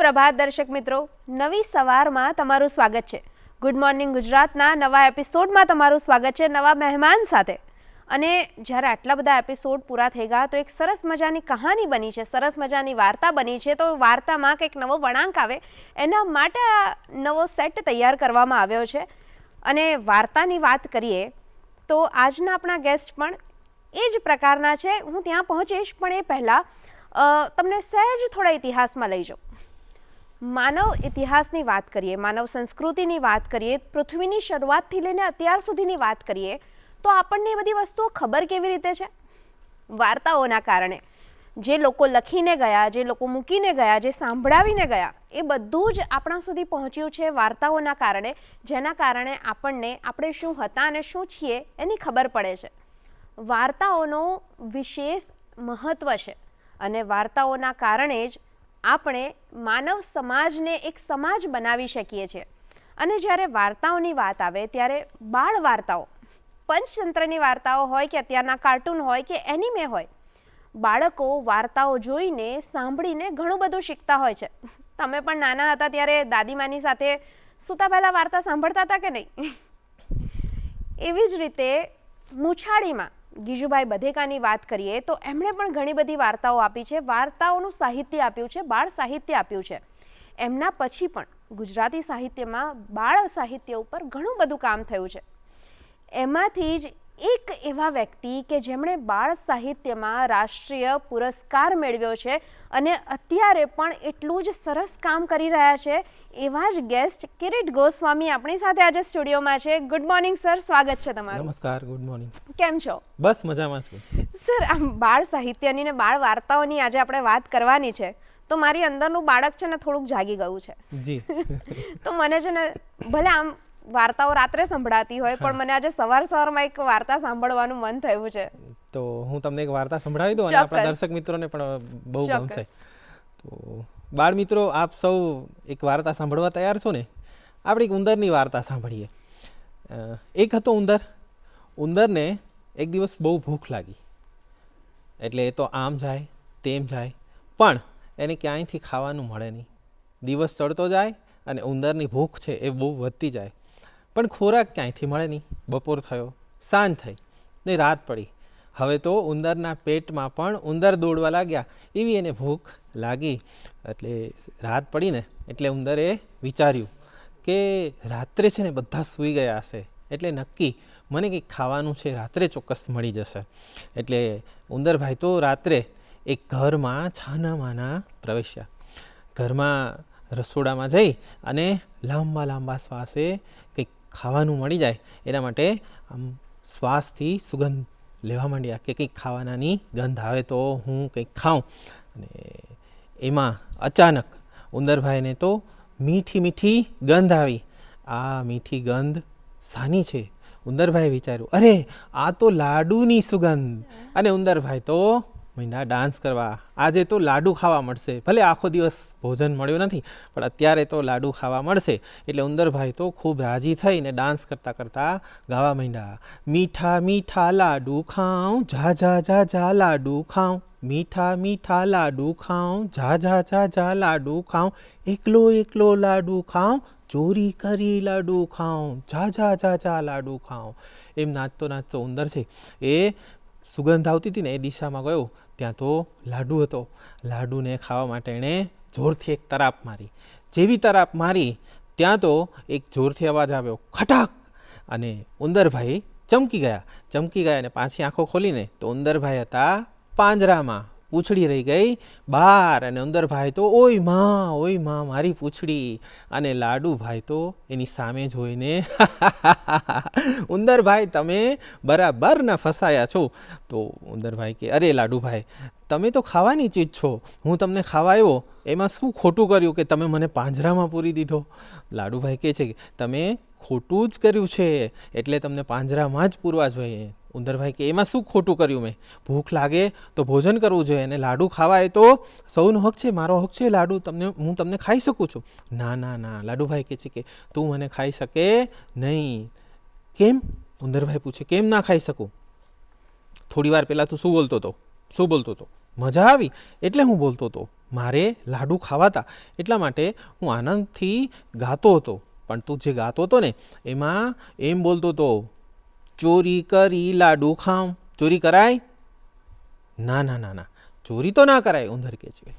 સુપ્રભાત દર્શક મિત્રો, નવી સવારમાં તમારું સ્વાગત છે. ગુડ મોર્નિંગ ગુજરાતના નવા એપિસોડમાં તમારું સ્વાગત છે, નવા મહેમાન સાથે. અને જ્યારે આટલા બધા એપિસોડ પૂરા થઈ ગયા તો એક સરસ મજાની કહાની બની છે, સરસ મજાની વાર્તા બની છે. તો વાર્તામાં કંઈક નવો વળાંક આવે એના માટે આ નવો સેટ તૈયાર કરવામાં આવ્યો છે. અને વાર્તાની વાત કરીએ તો આજના આપણા ગેસ્ટ પણ એ જ પ્રકારના છે. હું ત્યાં પહોંચીશ, પણ એ પહેલાં તમને સહેજ થોડા ઇતિહાસમાં લઈ જાઉં. માનવ ઇતિહાસની વાત કરીએ, માનવ સંસ્કૃતિની વાત કરીએ, પૃથ્વીની શરૂઆતથી લઈને અત્યાર સુધીની વાત કરીએ તો આપણને એ બધી વસ્તુઓ ખબર કેવી રીતે છે? વાર્તાઓના કારણે. જે લોકો લખીને ગયા, જે લોકો મૂકીને ગયા, જે સાંભળાવીને ગયા, એ બધું જ આપણા સુધી પહોંચ્યું છે વાર્તાઓના કારણે, જેના કારણે આપણને આપણે શું હતા અને શું છીએ એની ખબર પડે છે. વાર્તાઓનો વિશેષ મહત્ત્વ છે અને વાર્તાઓના કારણે જ આપણે માનવ સમાજને એક સમાજ બનાવી શકીએ છીએ. અને જ્યારે વાર્તાઓની વાત આવે ત્યારે બાળ વાર્તાઓ, પંચતંત્રની વાર્તાઓ હોય કે અત્યારના કાર્ટૂન હોય કે એનિમે હોય, બાળકો વાર્તાઓ જોઈને સાંભળીને ઘણું બધું શીખતા હોય છે. તમે પણ નાના હતા ત્યારે દાદીમાની સાથે સૂતા પહેલાં વાર્તા સાંભળતા હતા કે નહીં? એવી જ રીતે મૂછાળીમાં ગીજુભાઈ બધેકાની વાત કરીએ તો એમણે પણ ઘણી બધી વાર્તાઓ આપી છે, વાર્તાઓનું સાહિત્ય આપ્યું છે, બાળ સાહિત્ય આપ્યું છે. એમના પછી પણ ગુજરાતી સાહિત્યમાં બાળ સાહિત્ય ઉપર ઘણું બધું કામ થયું છે. એમાંથી જ એક એવા વ્યક્તિ કે જેમણે બાળ સાહિત્યમાં રાષ્ટ્રીય પુરસ્કાર મેળવ્યો છે અને અત્યારે પણ એટલું જ સરસ કામ કરી રહ્યા છે, એવા જ ગેસ્ટ કિરીટ ગોસ્વામી આપણી સાથે આજે સ્ટુડિયોમાં છે. ગુડ મોર્નિંગ સર, સ્વાગત છે તમારું. નમસ્કાર, ગુડ મોર્નિંગ. કેમ છો? બસ મજામાં છું સર. આમ બાળ સાહિત્યની ને બાળ વાર્તાઓની આજે આપણે વાત કરવાની છે તો મારી અંદરનું બાળક છે ને થોડુંક જાગી ગયું છે જી. તો મને છે ને ભલે આમ વાર્તાઓ રાત્રે સંભળાતી હોય પણ મને આજે સવારમાં એક વાર્તા સાંભળવાનું મન થયું છે. તો હું તમને એક વાર્તા સંભળાવી દઉં અને આપણા દર્શક મિત્રોને પણ બહુ ગમશે. તો બાળ મિત્રો, આપ સૌ એક વાર્તા સાંભળવા તૈયાર છો ને? આપણે એક ઉંદરની વાર્તા સાંભળીએ. એક હતો ઉંદર. ઉંદરને એક દિવસ બહુ ભૂખ લાગી, એટલે એ તો આમ જાય તેમ જાય, પણ એને ક્યાંયથી ખાવાનું મળે નહીં. દિવસ ચડતો જાય અને ઉંદરની ભૂખ છે એ બહુ વધતી જાય, પણ ખોરાક ક્યાંયથી મળે નહીં. બપોર થયો, સાંજ થઈ ને રાત પડી. હવે તો ઉંદરના પેટમાં પણ ઉંદર દોડવા લાગ્યા, એવી એને ભૂખ લાગી. એટલે રાત પડીને એટલે ઉંદરે વિચાર્યું કે રાત્રે છે ને બધા સૂઈ ગયા હશે, એટલે નક્કી મને કંઈક ખાવાનું છે, રાત્રે ચોક્કસ મળી જશે. એટલે ઉંદરભાઈ તો રાત્રે એક ઘરમાં છાનામાના પ્રવેશ્યા. ઘરમાં રસોડામાં જઈ અને લાંબા લાંબા શ્વાસે કંઈક ખાવાનું મળી જાય એના માટે આમ શ્વાસથી સુગંધ લેવા માંડ્યા કે કંઈક ખાવાનાની ગંધ આવે તો હું કંઈક ખાઉં. અને એમાં અચાનક ઉંદરભાઈને તો મીઠી મીઠી ગંધ આવી. આ મીઠી ગંધ શાની છે? ઉંદરભાઈ વિચાર્યું, અરે આ તો લાડુની સુગંધ. અને ઉંદરભાઈ તો મહિના ડાન્સ કરવા, આજે તો લાડુ ખાવા મળશે. ભલે આખો દિવસ ભોજન મળ્યું નથી પણ અત્યારે તો લાડુ ખાવા મળશે. એટલે ઉંદરભાઈ તો ખૂબ રાજી થઈને ડાન્સ કરતાં કરતાં ગાવા માંડ્યા, મીઠા મીઠા લાડુ ખાઉં, જા જા જા જા લાડુ ખાઉં, મીઠા મીઠા લાડુ ખાઉં, જા જા જા જા લાડુ ખાઉં, એકલો એકલો લાડુ ખાઉં, ચોરી કરી લાડુ ખાઉં, જા જા જા જા લાડુ ખાઉં. એમ નાચતો નાચતો ઉંદર છે એ સુગંધ આવતી હતી ને એ દિશામાં ગયો. ત્યાં તો લાડુ હતો. લાડુને ખાવા માટે એણે જોરથી એક તરાપ મારી. જેવી તરાપ મારી ત્યાં તો એક જોરથી અવાજ આવ્યો, ખટાક. અને ઉંદરભાઈ ચમકી ગયા અને પાછી આંખો ખોલીને તો ઉંદરભાઈ હતા પાંજરામાં. પૂંછડી રહી ગઈ બહાર અને ઉંદરભાઈ તો ઓય માં મારી પૂંછડી. અને લાડુભાઈ તો એની સામે જોઈને ઉંદરભાઈ તમે બરાબર ના ફસાયા છો. તો ઉંદરભાઈ કે, અરે લાડુભાઈ, તમે તો ખાવાની ચીજ છો, હું તમને ખાવા આવ્યો, એમાં શું ખોટું કર્યું કે તમે મને પાંજરામાં પૂરી દીધો? લાડુભાઈ કહે છે કે તમે ખોટું જ કર્યું છે એટલે તમને પાંજરામાં જ પૂરવા જોઈએ. ઉંદરભાઈ કે, એમાં શું ખોટું કર્યું મેં? ભૂખ લાગે તો ભોજન કરવું જોઈએ અને લાડુ ખાવા એ તો સૌનો હક છે, મારો હક છે લાડુ, હું તમને ખાઈ શકું છું. ના ના ના, લાડુભાઈ કહે છે કે તું મને ખાઈ શકે નહીં. કેમ? ઉંદરભાઈ પૂછે, કેમ ના ખાઈ શકું? થોડી વાર પહેલાં તું શું બોલતો હતો? મજા આવી એટલે હું બોલતો હતો. મારે લાડુ ખાવાતા એટલા માટે હું આનંદથી ગાતો હતો. પણ તું જે ગાતો હતો ને એમાં એમ બોલતો હતો, ચોરી કરી લાડુ ખાઉં. ચોરી કરાય? ના ના ના ના, ચોરી તો ના કરાય. ઉંદર કહે છે,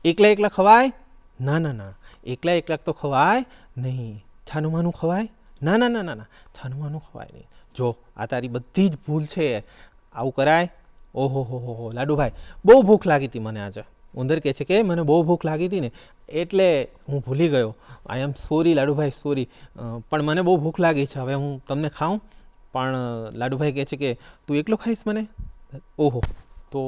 એકલા એકલા ખવાય? ના ના ના, એકલા એકલા તો ખવાય નહીં. છાનું માનું ખવાય? ના ના ના ના ના, છાનું માનું ખવાય નહીં. જો આ તારી બધી જ ભૂલ છે, આવું કરાય? ઓહો હો લાડુભાઈ, બહુ ભૂખ લાગી હતી મને આજે. ઉંદર કહે છે કે મને બહુ ભૂખ લાગી હતી ને એટલે હું ભૂલી ગયો. આઈ એમ સોરી લાડુભાઈ, સોરી. પણ મને બહુ ભૂખ લાગી છે, હવે હું તમને ખાઉં? પણ લાડુભાઈ કહે છે કે તું એકલો ખાઈશ મને? ઓહો, તો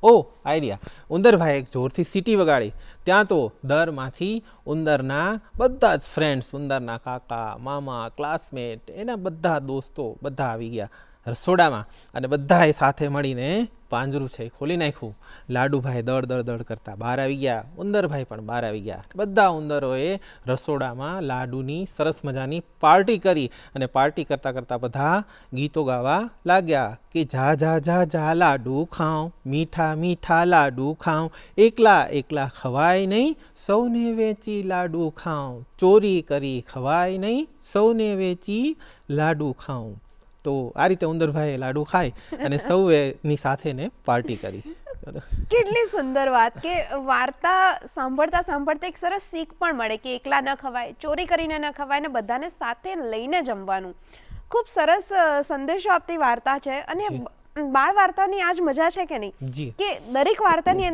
આઈડિયા. ઉંદરભાઈ એક જોરથી સીટી વગાડી. ત્યાં તો દરમાંથી ઉંદરના બધા જ ફ્રેન્ડ્સ, ઉંદરના કાકા, મામા, ક્લાસમેટ, એના બધા દોસ્તો બધા આવી ગયા રસોડામાં અને બધાએ સાથે મળીને પાંજરું છે ખોલી નાખ્યું. લાડુભાઈ દળ દળ દળ કરતા બહાર આવી ગયા, ઉંદરભાઈ પણ બહાર આવી ગયા. બધા ઉંદરોએ રસોડામાં લાડુની સરસ મજાની પાર્ટી કરી અને પાર્ટી કરતાં કરતાં બધા ગીતો ગાવા લાગ્યા કે જા જા જા જા લાડુ ખાઉં, મીઠા મીઠા લાડુ ખાઉં, એકલા એકલા ખવાય નહીં, સૌને વેચી લાડુ ખાઉં, ચોરી કરી ખવાય નહીં, સૌને વેચી લાડુ ખાઉં. તો આ રીતે ઉંદરભાઈએ લાડુ ખાઈ અને સૌએની સાથે ને પાર્ટી કરી. કેટલી સુંદર વાત કે વાર્તા સાંભળતા સાંભળતા એક સરસ શીખ પણ મળે કે એકલા ન ખવાય, ચોરી કરીને ન ખવાય ને બધાને સાથે લઈને જમવાનું. ખૂબ સરસ સંદેશો આપતી વાર્તા છે. અને બાળ વાર્તાની આ જ મજા છે કે નહીં કે દરેક વાર્તાની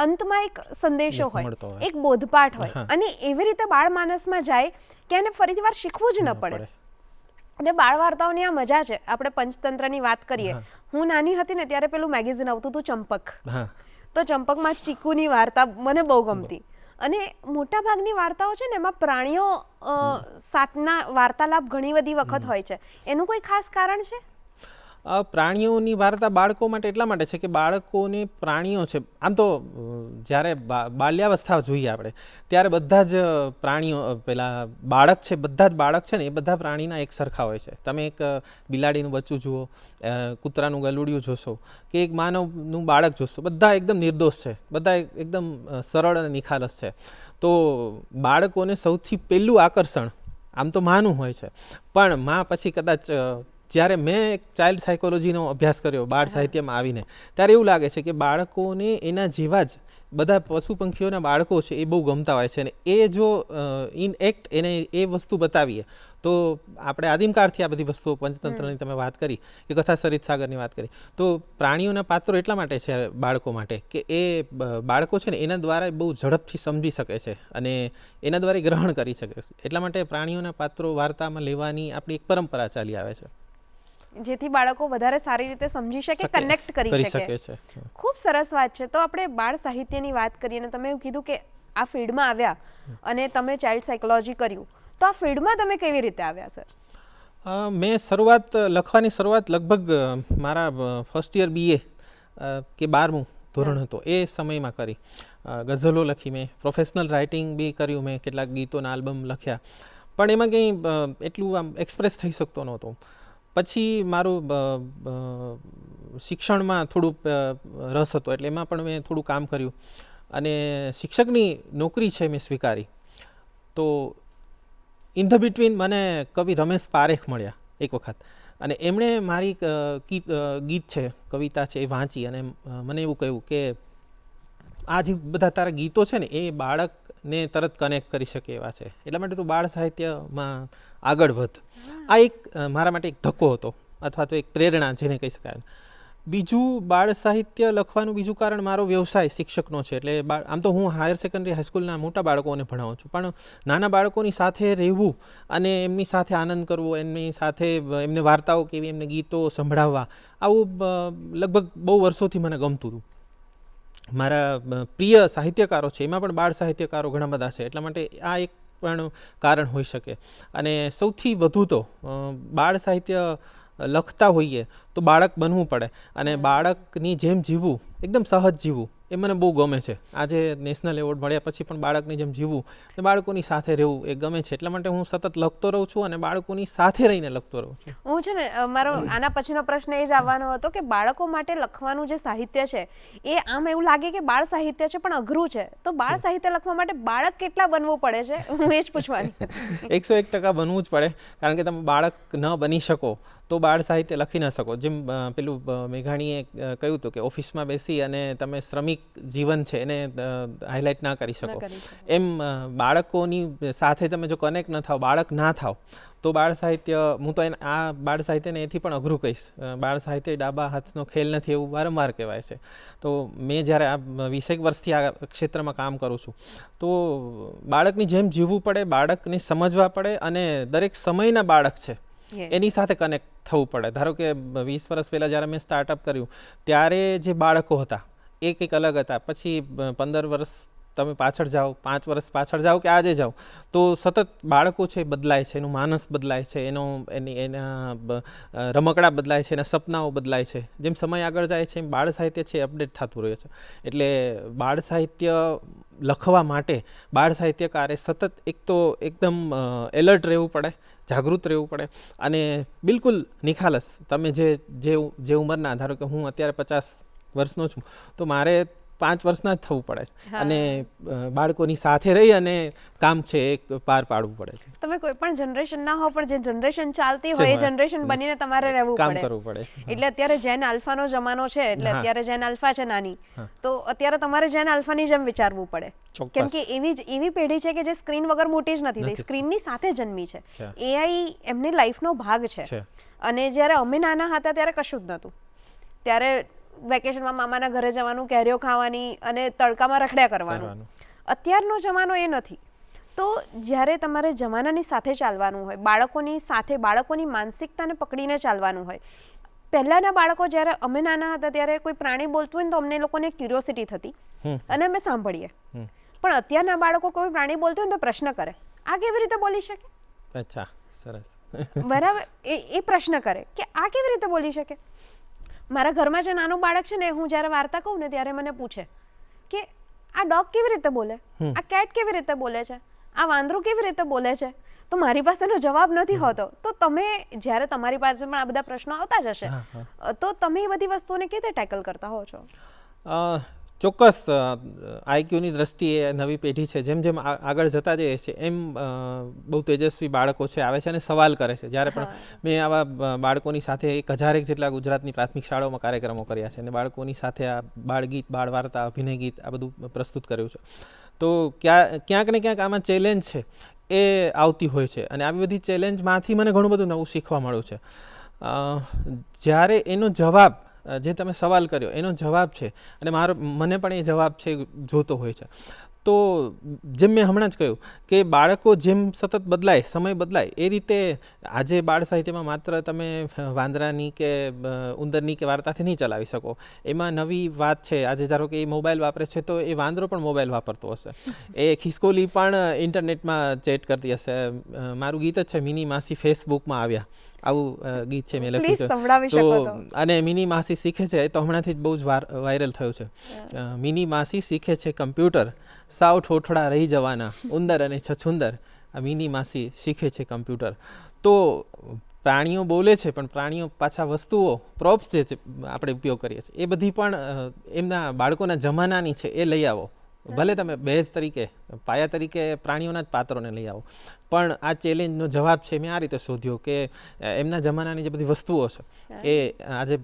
અંતમાં એક સંદેશો હોય, એક બોધપાઠ હોય અને એવી રીતે બાળ માનસમાં જાય કે એને ફરીથી વાર શીખવું જ ન પડે. અને બાળ વાર્તાઓની આ મજા છે. આપણે પંચતંત્રની વાત કરીએ, હું નાની હતી ને ત્યારે પેલું મેગેઝિન આવતું હતું ચંપક, તો ચંપકમાં ચીકુની વાર્તા મને બહુ ગમતી. અને મોટા ભાગની વાર્તાઓ છે ને એમાં પ્રાણીઓ સાથના વાર્તાલાપ ઘણી બધી વખત હોય છે. એનું કોઈ ખાસ કારણ છે? પ્રાણીઓની વાર્તા બાળકો માટે એટલા માટે છે કે બાળકોને પ્રાણીઓ છે, આમ તો જ્યારે બાલ્યાવસ્થા જોઈએ આપણે ત્યારે બધા જ પ્રાણીઓ, પેલા બાળક છે, બધા જ બાળક છે ને એ બધા પ્રાણીના એક સરખા હોય છે. તમે એક બિલાડીનું બચ્ચું જુઓ, કૂતરાનું ગલુડિયું જોશો કે એક માનવનું બાળક જોશો, બધા એકદમ નિર્દોષ છે, બધા એકદમ સરળ અને નિખાલસ છે. તો બાળકોને સૌથી પહેલું આકર્ષણ આમ તો માનું હોય છે, પણ માં પછી કદાચ જ્યારે મેં એક ચાઇલ્ડ સાયકોલોજીનો અભ્યાસ કર્યો બાળ સાહિત્યમાં આવીને, ત્યારે એવું લાગે છે કે બાળકોને એના જેવા જ બધા પશુ પંખીઓના બાળકો છે એ બહુ ગમતા હોય છે. અને એ જો ઇન એક્ટ એને એ વસ્તુ બતાવીએ તો આપણે આદિમકાળથી આ બધી વસ્તુઓ, પંચતંત્રની તમે વાત કરી કે કથા સરિત સાગરની વાત કરી, તો પ્રાણીઓના પાત્રો એટલા માટે છે બાળકો માટે કે એ બાળકો છે ને એના દ્વારા બહુ ઝડપથી સમજી શકે છે અને એના દ્વારા ગ્રહણ કરી શકે છે. એટલા માટે પ્રાણીઓના પાત્રો વાર્તામાં લેવાની આપણી એક પરંપરા ચાલી આવે છે, જેથી બાળકો વધારે સારી રીતે સમજી શકે, કનેક્ટ કરી શકે છે. ખૂબ સરસ વાત છે. તો આપણે બાળ સાહિત્યની વાત કરીએ અને તમે એવું કીધું કે આ ફિલ્ડમાં આવ્યા અને તમે ચાઇલ્ડ સાયકોલોજી કર્યું, તો આ ફિલ્ડમાં તમે કેવી રીતે આવ્યા સર? મેં લખવાની શરૂઆત લગભગ મારા ફર્સ્ટ યર BA કે 12મું ધોરણ હતો એ સમયમાં કરી. ગઝલો લખી મેં, પ્રોફેશનલ રાઇટિંગ બી કર્યું મેં, કેટલાક ગીતોના આલ્બમ લખ્યા, પણ એમાં કંઈ એટલું આમ એક્સપ્રેસ થઈ શકતો નહોતો. પછી મારું શિક્ષણમાં થોડું રસ હતો એટલે એમાં પણ મેં થોડું કામ કર્યું અને શિક્ષકની નોકરી છે મેં સ્વીકારી. તો ઇન ધ બિટવીન મને કવિ રમેશ પારેખ મળ્યા એક વખત અને એમણે મારી ગીત છે, કવિતા છે એ વાંચી અને મને એવું કહ્યું કે આ જે બધા તારા ગીતો છે ને એ બાળકને તરત કનેક્ટ કરી શકે એવા છે, એટલા માટે તું બાળ સાહિત્યમાં આગળ વધ. આ એક મારા માટે એક ધક્કો હતો અથવા તો એક પ્રેરણા જેને કહી શકાય. બીજું બાળ સાહિત્ય લખવાનું બીજું કારણ મારો વ્યવસાય શિક્ષકનો છે. એટલે આમ તો હું હાયર સેકન્ડરી હાઈસ્કૂલના મોટા બાળકોને ભણાવું છું, પણ નાના બાળકોની સાથે રહેવું અને એમની સાથે આનંદ કરવો, એમની સાથે એમને વાર્તાઓ કેવી, એમને ગીતો સંભળાવવા, આવું લગભગ બહુ વર્ષોથી મને ગમતું હતું. મારા પ્રિય સાહિત્યકારો છે એમાં પણ બાળ સાહિત્યકારો ઘણા બધા છે, એટલા માટે આ એક પણ કારણ હોઈ શકે. અને સૌથી વધુ તો બાળ સાહિત્ય લખતા હોઈએ તો બાળક બનવું પડે અને બાળકની જેમ જીવવું, એકદમ સહજ જીવવું, એ મને બહુ ગમે છે. આજે નેશનલ એવોર્ડ મળ્યા પછી પણ બાળકની જેમ જીવવું અને બાળકોની સાથે રહેવું એ ગમે છે. એટલા માટે હું સતત લખતો રહું છું અને બાળકોની સાથે રહીને લખતો રહું છું. હું છે ને મારો આના પછીનો પ્રશ્ન એ જ આવવાનો હતો કે બાળકો માટે લખવાનું જે સાહિત્ય છે એ આમ એવું લાગે કે બાળ સાહિત્ય છે પણ અઘરું છે, તો બાળ સાહિત્ય લખવા માટે બાળક કેટલા બનવું પડે છે, હું એ જ પૂછવાની હતી. 101% બનવું જ પડે, કારણ કે તમે બાળક ન બની શકો તો બાળ સાહિત્ય લખી ન શકો. જેમ પેલું મેઘાણીએ કહ્યું હતું કે ઓફિસમાં બેસી અને તમે શ્રમિક જીવન છે એને હાઇલાઇટ ના કરી શકો, એમ બાળકોની સાથે તમે જો કનેક્ટ ન થાવ, બાળક ના થાવ તો બાળ સાહિત્ય, હું તો આ બાળ સાહિત્યને એથી પણ અઘરું કહીશ. બાળ સાહિત્ય ડાબા હાથનો ખેલ નથી એવું વારંવાર કહેવાય છે. તો મેં જ્યારે આ 20 વર્ષથી આ ક્ષેત્રમાં કામ કરું છું તો બાળકની જેમ જીવવું પડે, બાળકને સમજવા પડે અને દરેક સમયના બાળક છે એની સાથે કનેક્ટ થવું પડે. ધારો કે 20 વર્ષ પહેલાં જ્યારે મેં સ્ટાર્ટઅપ કર્યું ત્યારે જે બાળકો હતા એ કંઈક અલગ હતા. પછી 15 વર્ષ તમે પાછળ જાઓ, 5 વર્ષ પાછળ જાઓ કે આજે જાઓ, તો સતત બાળકો છે બદલાય છે, એનું માનસ બદલાય છે, એના રમકડા બદલાય છે, એના સપનાઓ બદલાય છે. જેમ સમય આગળ જાય છે એમ બાળ સાહિત્ય છે અપડેટ થતું રહે છે. એટલે બાળ સાહિત્ય લખવા માટે બાળ સાહિત્યકારે સતત એક તો એકદમ એલર્ટ રહેવું પડે, જાગૃત રહેવું પડે અને બિલકુલ નિખાલસ. તમે જે ઉંમરના, ધારો કે હું અત્યારે 50 વર્ષનો છું તો મારે 5 વર્ષના જ થવું પડે છે અને બાળકોની સાથે રહી અને કામ છે એ પાર પાડવું પડે છે. તમે કોઈ પણ જનરેશન ના હો પણ જે જનરેશન ચાલતી હોય એ જનરેશન બનીને તમારે રહેવું કામ કરવું પડે. એટલે અત્યારે જેન આલ્ફાનો જમાનો છે, એટલે અત્યારે જેન આલ્ફા છે નાની, તો અત્યારે તમારે જેન આલ્ફાની જેમ વિચારવું પડે, કેમ કે એવી પેઢી છે કે જે સ્ક્રીન વગર મોટી જ નથી થઈ, સ્ક્રીનની સાથે જન્મી છે. એઆઈ એમની લાઈફનો ભાગ છે. અને જ્યારે અમે નાના હતા ત્યારે કશું જ નહોતું. ત્યારે વેકેશનમાં મામાના ઘરે જવાનું, કેરીઓ ખાવાની અને તડકામાં રખડ્યા કરવાનું. અત્યારનો જમાનો એ નથી. તો જ્યારે તમારે જમાનાની સાથે ચાલવાનું હોય, બાળકોની સાથે, બાળકોની માનસિકતાને પકડીને ચાલવાનું હોય. પહેલાંના બાળકો જ્યારે અમે નાના હતા ત્યારે કોઈ પ્રાણી બોલતું હોય ને તો અમને લોકોને ક્યુરિયોસિટી થતી અને અમે સાંભળીએ. પણ અત્યારના બાળકો કોઈ પ્રાણી બોલતું હોય ને તો પ્રશ્ન કરે, આ કેવી રીતે બોલી શકે? અચ્છા, સરસ. બરાબર, એ પ્રશ્ન કરે કે આ કેવી રીતે બોલી શકે. મારા ઘરમાં જે નાનું બાળક છે ને, હું જ્યારે વાર્તા કહું ને ત્યારે મને પૂછે કે આ ડોગ કેવી રીતે બોલે, આ કેટ કેવી રીતે બોલે છે, આ વાંદરું કેવી રીતે બોલે છે. તો મારી પાસેનો જવાબ નથી હોતો. તો તમે જ્યારે તમારી પાસે પણ આ બધા પ્રશ્નો આવતા જ હશે, તો તમે એ બધી વસ્તુઓને કેવી રીતે ટેકલ કરતા હો છો? ચોક્કસ આઈક્યુની દ્રષ્ટિએ નવી પેઢી છે જેમ જેમ આગળ જતા જઈએ છે એમ બહુ તેજસ્વી બાળકો છે આવે છે અને સવાલ કરે છે. જ્યારે પણ મેં આવા બાળકોની સાથે 1000 જેટલા ગુજરાતની પ્રાથમિક શાળાઓમાં કાર્યક્રમો કર્યા છે અને બાળકોની સાથે આ બાળગીત, બાળ વાર્તા, અભિનય ગીત આ બધું પ્રસ્તુત કર્યું છે. તો ક્યાંક ને ક્યાંક આમાં ચેલેન્જ છે એ આવતી હોય છે અને આવી બધી ચેલેન્જમાંથી મને ઘણું બધું નવું શીખવા મળ્યું છે. જ્યારે એનો જવાબ, જે તમે સવાલ કર્યો એનો જવાબ છે અને મને પણ એ જવાબ છે જોતો હોય છે. તો જેમ મેં હમણાં જ કહ્યું કે બાળકો જેમ સતત બદલાય, સમય બદલાય, એ રીતે આજે બાળ સાહિત્યમાં માત્ર તમે વાંદરાની કે ઉંદરની કે વાર્તાથી નહીં ચલાવી શકો. એમાં નવી વાત છે. આજે ધારો કે એ મોબાઈલ વાપરે છે તો એ વાંદરો પણ મોબાઈલ વાપરતો હશે, એ ખિસકોલી પણ ઇન્ટરનેટમાં ચેટ કરતી હશે. મારું ગીત જ છે મિની માસી ફેસબુકમાં આવ્યા, આવું ગીત છે મેં લખ્યું છે. તો અને મિની માસી શીખે છે, એ તો હમણાંથી જ બહુ જ વાયરલ થયું છે. મિની માસી શીખે છે કમ્પ્યુટર, સાવ ઠોઠડા રહી જવાના ઉંદર અને છછુંદર, આ મિની માસી શીખે છે કમ્પ્યુટર. તો પ્રાણીઓ બોલે છે પણ પ્રાણીઓ પાછા વસ્તુઓ, પ્રોપ્સ જે આપણે ઉપયોગ કરીએ છીએ એ બધી પણ એમના બાળકોના જમાનાની છે એ લઈ આવો. ભલે તમે બેઝ તરીકે, પાયા તરીકે પ્રાણીઓના જ પાત્રોને લઈ આવો, પણ આ ચેલેન્જનો જવાબ છે મેં આ રીતે શોધ્યો કે એમના જમાનાની જે બધી વસ્તુઓ છે એ આજે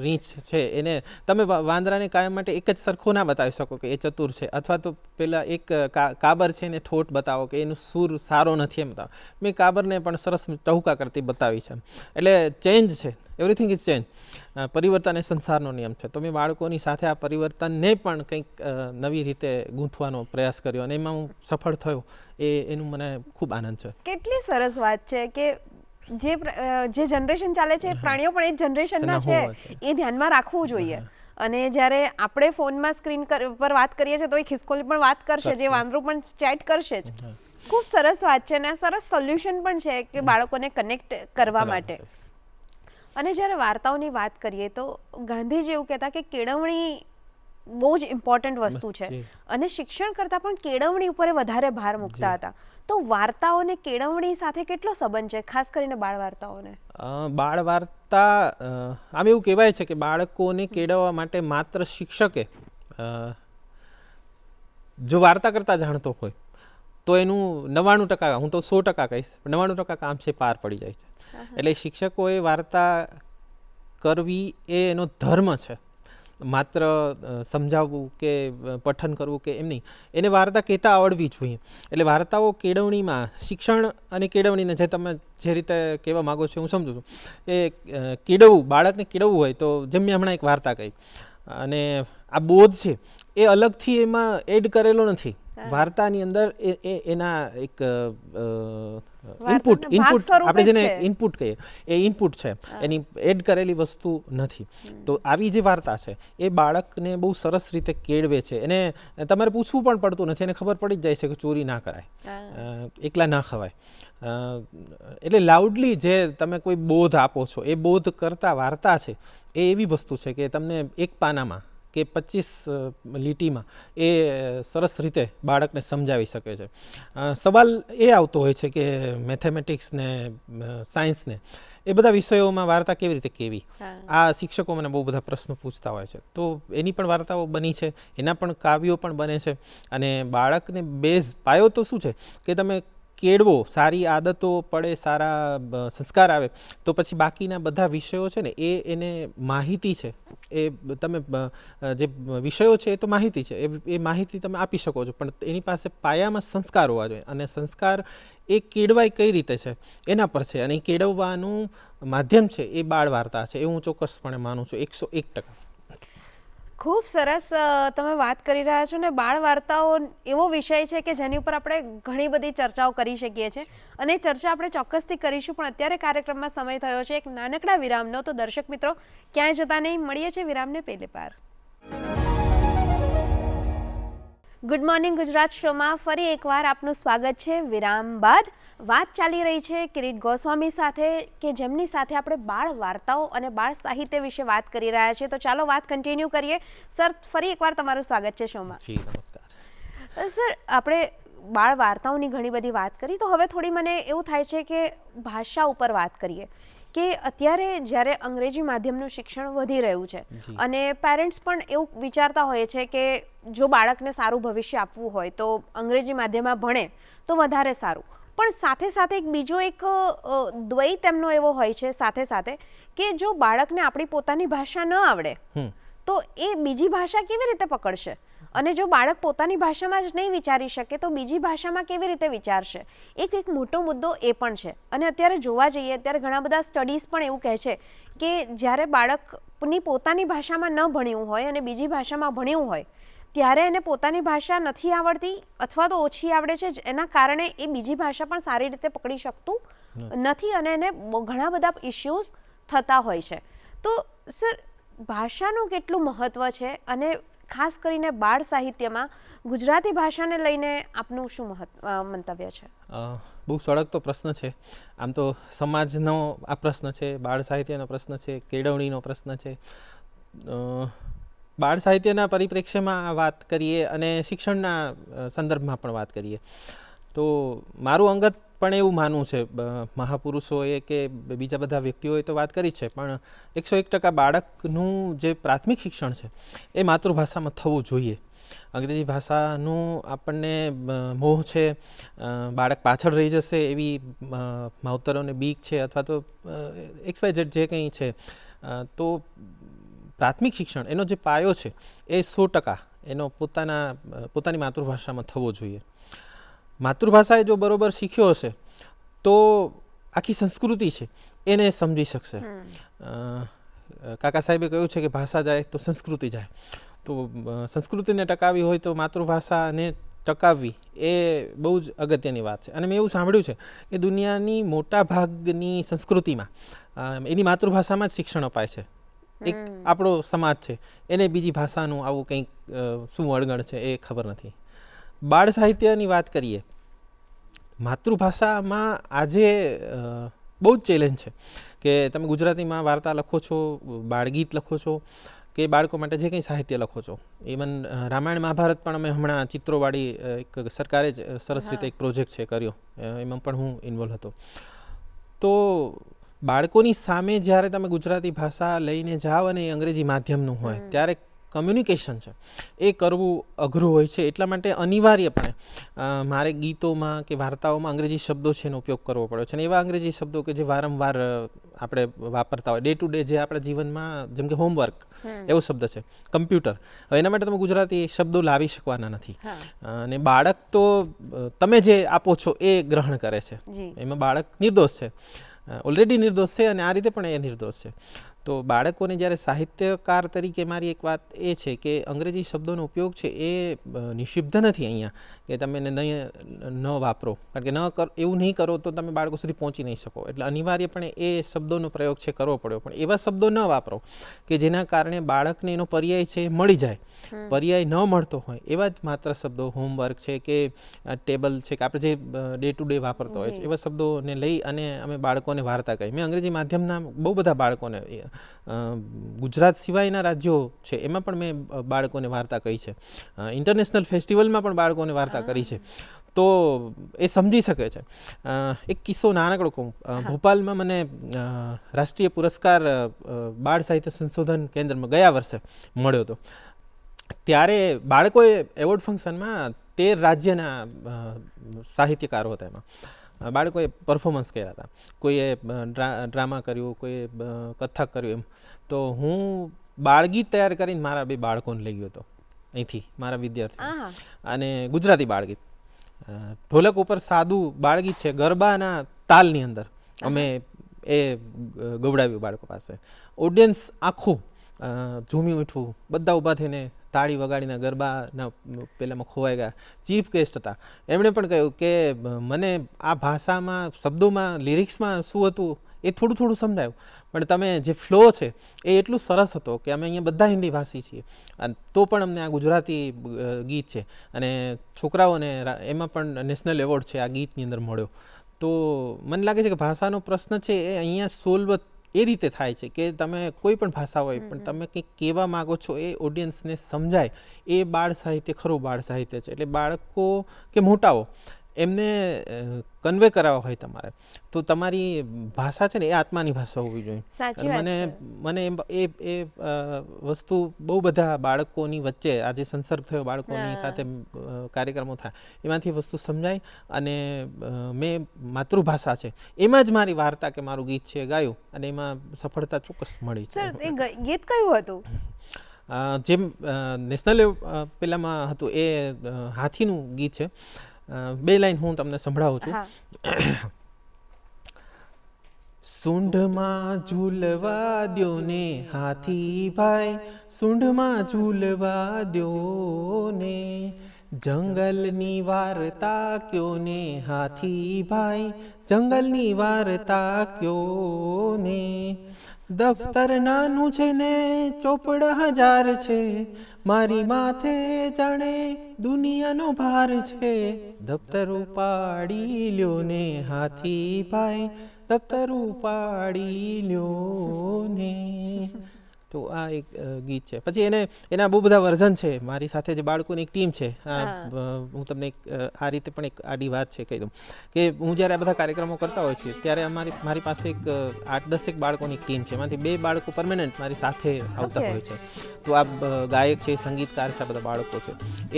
રીંછ છે એને તમે વાંદરાને કાયમ માટે એક જ સરખો ના બતાવી શકો કે એ ચતુર છે, અથવા તો પેલા એક કાબર છે એને ઠોઠ બતાવો કે એનું સૂર સારો નથી એમ બતાવો. મેં કાબરને પણ સરસ ટહુકા કરતી બતાવી છે. એટલે ચેન્જ છે, એવરીથિંગ ઇઝ ચેન્જ. પરિવર્તન એ સંસારનો નિયમ છે. તો મેં બાળકોની સાથે આ પરિવર્તનને પણ કંઈક નવી રીતે ગૂંથવાનો પ્રયાસ કર્યો અને એમાં હું સફળ થયો, એનું મને ખૂબ આનંદ છે. કેટલી સરસ વાત છે કે જે જનરેશન ચાલે છે પ્રાણીઓ પણ એ જનરેશનના છે, એ ધ્યાનમાં રાખવું જોઈએ. અને જ્યારે આપણે ફોનમાં સ્ક્રીન પર વાત કરીએ છીએ તો એ ખિસકોલી પણ વાત કરશે, જે વાંદરું પણ ચેટ કરશે જ. ખૂબ સરસ વાત છે અને સરસ સોલ્યુશન પણ છે કે બાળકોને કનેક્ટ કરવા માટે. અને જ્યારે વાર્તાઓની વાત કરીએ તો ગાંધીજી એવું કહેતા કે કેળવણી બહુ જ ઇમ્પોર્ટન્ટ વસ્તુ છે જી. અને શિક્ષણ કરતાં પણ કેળવણી ઉપર વધારે ભાર મૂકતા હતા. તો વાર્તાઓને કેળવણી સાથે કેટલો સંબંધ છે, ખાસ કરીને બાળ વાર્તાઓને? બાળ વાર્તા આમ એવું કહેવાય છે કે બાળકોને કેળવવા માટે માત્ર શિક્ષકે જો વાર્તા કરતા જાણતો હોય તો એનું 99%, હું તો 100% કહીશ, 99% કામ છે પાર પડી જાય છે. એટલે શિક્ષકોએ વાર્તા કરવી એ એનો ધર્મ છે. માત્ર સમજાવવું કે પઠન કરવું કે એમ નહીં, એને વાર્તા કહેતા આવડવી જોઈએ. એટલે વાર્તાઓ કેળવણીમાં શિક્ષણ અને કેળવણીને તમે જે રીતે કહેવા માગો છો હું સમજુ છું એ કેળવવું, બાળકને કેળવવું હોય તો જેમ મેં હમણાં એક વાર્તા કહી, અને આ બોધ છે એ અલગથી એમાં એડ કરેલો નથી. વાર્તાની અંદર એના એક ઇનપુટ આપણે જેને ઇનપુટ કહીએ એ ઇનપુટ છે, એની એડ કરેલી વસ્તુ નથી. તો આવી જે વાર્તા છે એ બાળકને બહુ સરસ રીતે કેળવે છે. એને તમારે પૂછવું પણ પડતું નથી, એને ખબર પડી જ જાય છે કે ચોરી ના કરાય, એકલા ના ખવાય. એટલે લાઉડલી જે તમે કોઈ બોધ આપો છો એ બોધ કરતા વાર્તા છે એ એવી વસ્તુ છે કે તમને એક પાનામાં કે 25 લીટીમાં એ સરસ રીતે બાળકને સમજાવી શકે છે. સવાલ એ આવતો હોય છે કે મેથેમેટિક્સ ને સાયન્સને એ બધા વિષયોમાં વાર્તા કેવી રીતે કહેવી, આ શિક્ષકો મને બહુ બધા પ્રશ્નો પૂછતા હોય છે. તો એની પણ વાર્તાઓ બની છે, એના પણ કાવ્યો પણ બને છે. અને બાળકને બેઝ પાયો તો શું છે કે તમે કેળવો, સારી આદતો પડે, સારા સંસ્કાર આવે તો પછી બાકીના બધા વિષયો છે ને એને માહિતી છે, એ તમે જે વિષયો છે એ તો માહિતી છે, એ માહિતી તમે આપી શકો છો, પણ એની પાસે પાયામાં સંસ્કાર હોવા જોઈએ. અને સંસ્કાર એ કેળવાય કઈ રીતે છે એના પર છે, અને એ કેળવવાનું માધ્યમ છે એ બાળ વાર્તા છે, એ હું ચોક્કસપણે માનું છું 101%. ખૂબ સરસ તમે વાત કરી રહ્યા છો ને. બાળ વાર્તાઓ એવો વિષય છે કે જેની ઉપર આપણે ઘણી બધી ચર્ચાઓ કરી શકીએ છીએ, અને ચર્ચા આપણે ચોક્કસથી કરીશું. પણ અત્યારે કાર્યક્રમમાં સમય થયો છે એક નાનકડા વિરામનો. તો દર્શક મિત્રો ક્યાંય જતા નહીં, મળીએ છીએ વિરામને પહેલે પાર. ગુડ મોર્નિંગ ગુજરાત શોમાં ફરી એકવાર આપનું સ્વાગત છે. વિરામ બાદ વાત ચાલી રહી છે કિરીટ ગોસ્વામી સાથે, કે જેમની સાથે આપણે બાળ વાર્તાઓ અને બાળ સાહિત્ય વિશે વાત કરી રહ્યા છીએ. તો ચાલો વાત કન્ટિન્યુ કરીએ. સર, ફરી એકવાર તમારું સ્વાગત છે શોમાં. જી, નમસ્કાર. સર, આપણે બાળ વાર્તાઓની ઘણી બધી વાત કરી, તો હવે થોડી મને એવું થાય છે કે ભાષા ઉપર વાત કરીએ. કે અત્યારે જ્યારે અંગ્રેજી માધ્યમનું શિક્ષણ વધી રહ્યું છે અને પેરેન્ટ્સ પણ એવું વિચારતા હોય છે કે જો બાળકને સારું ભવિષ્ય આપવું હોય તો અંગ્રેજી માધ્યમમાં ભણે તો વધારે સારું. પણ સાથે સાથે બીજો એક દ્વૈત એમનો એવો હોય છે સાથે સાથે કે જો બાળકને આપણી પોતાની ભાષા ન આવડે તો એ બીજી ભાષા કેવી રીતે પકડશે, અને જો બાળક પોતાની ભાષામાં જ નહીં વિચારી શકે તો બીજી ભાષામાં કેવી રીતે વિચારશે? એક મોટો મુદ્દો એ પણ છે. અને અત્યારે જોવા જઈએ, અત્યારે ઘણા બધા સ્ટડીઝ પણ એવું કહે છે કે જ્યારે બાળકની પોતાની ભાષામાં ન ભણ્યું હોય અને બીજી ભાષામાં ભણ્યું હોય ત્યારે એને પોતાની ભાષા નથી આવડતી અથવા તો ઓછી આવડે છે, એના કારણે એ બીજી ભાષા પણ સારી રીતે પકડી શકતું નથી અને એને ઘણા બધા ઇશ્યુઝ થતા હોય છે. તો સર, ભાષાનું કેટલું મહત્ત્વ છે અને ખાસ કરીને બાળ સાહિત્યમાં ગુજરાતી ભાષાને લઈને આપનું શું મંતવ્ય છે? બહુ સળગતો પ્રશ્ન છે. આમ તો સમાજનો આ પ્રશ્ન છે, બાળ સાહિત્યનો પ્રશ્ન છે, કેળવણીનો પ્રશ્ન છે. બાળ સાહિત્યના પરિપ્રેક્ષ્યમાં વાત કરીએ અને શિક્ષણના સંદર્ભમાં પણ વાત કરીએ તો મારું અંગત પણ એવું માનવું છે, મહાપુરુષોએ કે બીજા બધા વ્યક્તિઓએ તો વાત કરી છે, પણ 101% બાળકનું જે પ્રાથમિક શિક્ષણ છે એ માતૃભાષામાં થવું જોઈએ. અંગ્રેજી ભાષાનું આપણને મોહ છે, બાળક પાછળ રહી જશે એવી માવતરોને બીક છે, અથવા તો XYZ જે કંઈ છે, તો પ્રાથમિક શિક્ષણ એનો જે પાયો છે એ 100% એનો પોતાની માતૃભાષામાં થવો જોઈએ. માતૃભાષાએ જો બરોબર શીખ્યો હશે તો આખી સંસ્કૃતિ છે એને સમજી શકશે. કાકા સાહેબે કહ્યું છે કે ભાષા જાય તો સંસ્કૃતિ જાય. તો સંસ્કૃતિને ટકાવવી હોય તો માતૃભાષાને ટકાવવી એ બહુ જ અગત્યની વાત છે. અને મેં એવું સાંભળ્યું છે કે દુનિયાની મોટા ભાગની સંસ્કૃતિમાં એની માતૃભાષામાં જ શિક્ષણ અપાય છે. એક આપણો સમાજ છે એને બીજી ભાષાનું આવું કંઈક શું વળગણ છે એ ખબર નથી. બાળ સાહિત્યની વાત કરીએ, માતૃભાષામાં આજે બહુ જ ચેલેન્જ છે કે તમે ગુજરાતીમાં વાર્તા લખો છો, બાળગીત લખો છો, કે બાળકો માટે જે કંઈ સાહિત્ય લખો છો, ઇવન રામાયણ મહાભારત પણ અમે હમણાં ચિત્રોવાળી એક સરકારે જ સરસ રીતે એક પ્રોજેક્ટ છે કર્યો, એમાં પણ હું ઇન્વોલ્વ હતો. તો બાળકોની સામે જ્યારે તમે ગુજરાતી ભાષા લઈને જાઓ અને એ અંગ્રેજી માધ્યમનું હોય ત્યારે કમ્યુનિકેશન છે એ કરવું અઘરું હોય છે. એટલા માટે અનિવાર્યપણે મારે ગીતોમાં કે વાર્તાઓમાં અંગ્રેજી શબ્દો છે એનો ઉપયોગ કરવો પડ્યો છે. અને એવા અંગ્રેજી શબ્દો કે જે વારંવાર આપણે વાપરતા હોય ડે ટુ ડે, જે આપણા જીવનમાં, જેમ કે હોમવર્ક એવો શબ્દ છે, કમ્પ્યુટર. હવે એના માટે તમે ગુજરાતી શબ્દો લાવી શકવાના નથી. અને બાળક તો તમે જે આપો છો એ ગ્રહણ કરે છે. એમાં બાળક નિર્દોષ છે, ઓલરેડી નિર્દોષ છે, અને આ રીતે પણ એ નિર્દોષ છે. તો બાળકોને જ્યારે સાહિત્યકાર તરીકે મારી એક વાત એ છે કે અંગ્રેજી શબ્દોનો ઉપયોગ છે એ નિષિદ્ધ નથી અહીંયા, કે તમે એને ન વાપરો, કારણ કે એવું નહીં કરો તો તમે બાળકો સુધી પહોંચી નહીં શકો. એટલે અનિવાર્યપણે એ શબ્દોનો પ્રયોગ છે કરવો પડ્યો. પણ એવા શબ્દો ન વાપરો કે જેના કારણે બાળકને એનો પર્યાય છે મળી જાય. પર્યાય ન મળતો હોય એવા જ માત્ર શબ્દો, હોમવર્ક છે કે ટેબલ છે, કે આપણે જે ડે ટુ ડે વાપરતો હોય છે એવા શબ્દોને લઈ અને અમે બાળકોને વાર્તા કહી. મેં અંગ્રેજી માધ્યમના બહુ બધા બાળકોને, ગુજરાત સિવાયના રાજ્યો છે એમાં પણ મેં બાળકોને વાર્તા કહી છે. ઇન્ટરનેશનલ ફેસ્ટિવલમાં પણ બાળકોને વાર્તા કરી છે. તો એ સમજી શકે છે. એક કિસ્સો નાનકડો કહું. ભોપાલમાં મને રાષ્ટ્રીય પુરસ્કાર બાળ સાહિત્ય સંશોધન કેન્દ્રમાં ગયા વર્ષે મળ્યો હતો. ત્યારે બાળકોએ એવોર્ડ ફંક્શનમાં 13 રાજ્યના સાહિત્યકારો હતા. એમાં બાળકોએ પરફોર્મન્સ કર્યા હતા. કોઈએ ડ્રામા કર્યું, કોઈએ કથા કર્યું. એમ તો હું બાળગીત તૈયાર કરીને મારા 2 બાળકોને લઈ ગયો હતો અહીંથી, મારા વિદ્યાર્થી, અને ગુજરાતી બાળગીત. ઢોલક ઉપર સાદું બાળગીત છે, ગરબાના તાલની અંદર અમે એ ગવડાવ્યું બાળકો પાસે. ઓડિયન્સ આખું ઝૂમી ઉઠવું, બધા ઊભા થઈને તાળી વગાડીને ગરબાના પેલામાં ખોવાઈ ગયા. ચીફ ગેસ્ટ હતા, એમણે પણ કહ્યું કે મને આ ભાષામાં, શબ્દોમાં, લિરિક્સમાં શું હતું એ થોડું થોડું સમજાયું, પણ તમે જે ફ્લો છે એ એટલું સરસ હતો કે અમે અહીંયા બધા હિન્દી ભાષી છીએ અને તો પણ અમને આ ગુજરાતી ગીત છે, અને છોકરાઓને એમાં પણ નેશનલ એવોર્ડ છે આ ગીતની અંદર મળ્યો. તો મને લાગે છે કે ભાષાનો પ્રશ્ન છે એ અહીંયા સોલ્વ એ રીતે થાય છે કે તમે કોઈ પણ ભાષા હોય પણ તમે કંઈક કહેવા માગો છો એ ઓડિયન્સને સમજાય, એ બાળ સાહિત્ય ખરું બાળ સાહિત્ય છે. એટલે બાળકો કે મોટાઓ એમને કન્વે કરાવવા હોય તમારે, તો તમારી ભાષા છે ને એ આત્માની ભાષા હોવી જોઈએ. મને એ વસ્તુ બહુ બધા બાળકોની વચ્ચે આજે સંસર્ગ થયો, બાળકોની સાથે કાર્યક્રમો થાય, એમાંથી વસ્તુ સમજાય. અને મેં માતૃભાષા છે એમાં જ મારી વાર્તા કે મારું ગીત છે ગાયું, અને એમાં સફળતા ચોક્કસ મળી. સર, એ ગીત કયું હતું? જેમ નેશનલ પેલામાં હતું એ હાથીનું ગીત છે. 2 લાઈન હું તમને સંભળાવું છું. સૂંઢમાં ઝૂલવા દ્યો ને હાથી ભાઈ, સૂંઢમાં ઝૂલવા દ્યો ને, જંગલની વાર્તા કયો ને હાથી ભાઈ, જંગલની વાર્તા કયો ને. દફતર નાનું છે ને ચોપડ 1000 છે, મારી માથે જાણે દુનિયાનો ભાર છે. દફતર ઉપાડી લ્યો ને હાથી ભાઈ, દફતર ઉપાડી લ્યો ને. તો આ એક ગીત છે. પછી એના બહુ બધા વર્ઝન છે. મારી સાથે જે બાળકોની એક ટીમ છે, હું તમને આ રીતે પણ એક આડી વાત છે કહી દઉં કે હું જ્યારે આ બધા કાર્યક્રમો કરતા હોય છે ત્યારે મારી પાસે એક 8-10 બાળકોની ટીમ છે. એમાંથી 2 બાળકો પરમેનન્ટ મારી સાથે આવતા હોય છે. તો આ ગાયક છે, સંગીતકાર છે, આ બધા બાળકો છે.